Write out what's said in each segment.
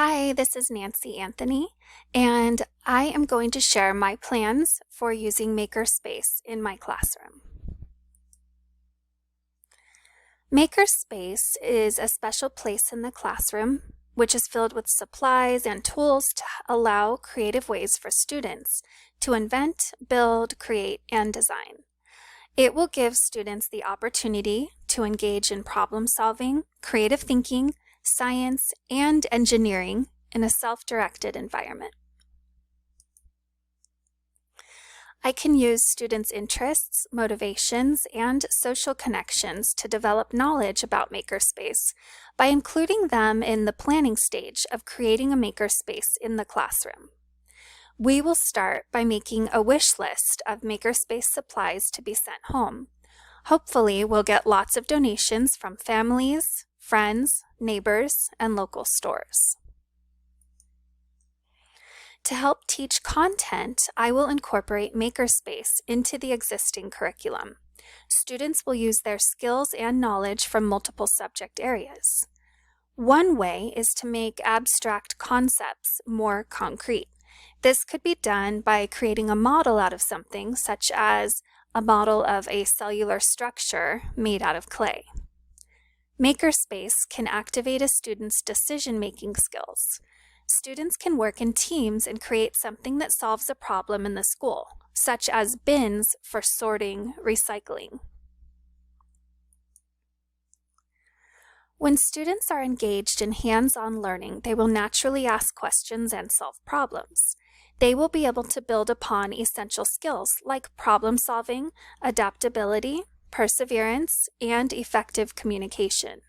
Hi, this is Nancy Anthony, and I am going to share my plans for using Makerspace in my classroom. Makerspace is a special place in the classroom which is filled with supplies and tools to allow creative ways for students to invent, build, create, and design. It will give students the opportunity to engage in problem solving, creative thinking, science, and engineering in a self-directed environment. I can use students' interests, motivations, and social connections to develop knowledge about Makerspace by including them in the planning stage of creating a Makerspace in the classroom. We will start by making a wish list of Makerspace supplies to be sent home. Hopefully, we'll get lots of donations from families, friends, neighbors, and local stores. To help teach content, I will incorporate Makerspace into the existing curriculum. Students will use their skills and knowledge from multiple subject areas. One way is to make abstract concepts more concrete. This could be done by creating a model out of something, such as a model of a cellular structure made out of clay. Makerspace can activate a student's decision-making skills. Students can work in teams and create something that solves a problem in the school, such as bins for sorting recycling. When students are engaged in hands-on learning, they will naturally ask questions and solve problems. They will be able to build upon essential skills like problem solving, adaptability, perseverance, and effective communication.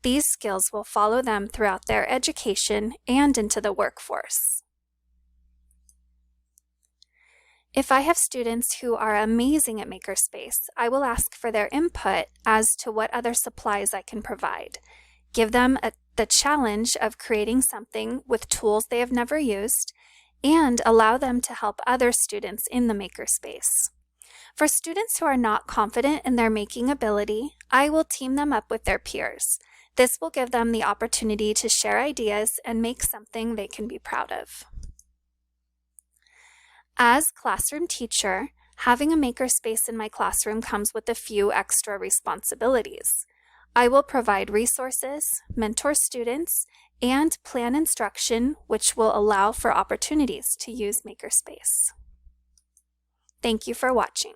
These skills will follow them throughout their education and into the workforce. If I have students who are amazing at Makerspace, I will ask for their input as to what other supplies I can provide. Give them the challenge of creating something with tools they have never used, and allow them to help other students in the Makerspace. For students who are not confident in their making ability, I will team them up with their peers. This will give them the opportunity to share ideas and make something they can be proud of. As classroom teacher, having a Makerspace in my classroom comes with a few extra responsibilities. I will provide resources, mentor students, and plan instruction which will allow for opportunities to use Makerspace. Thank you for watching.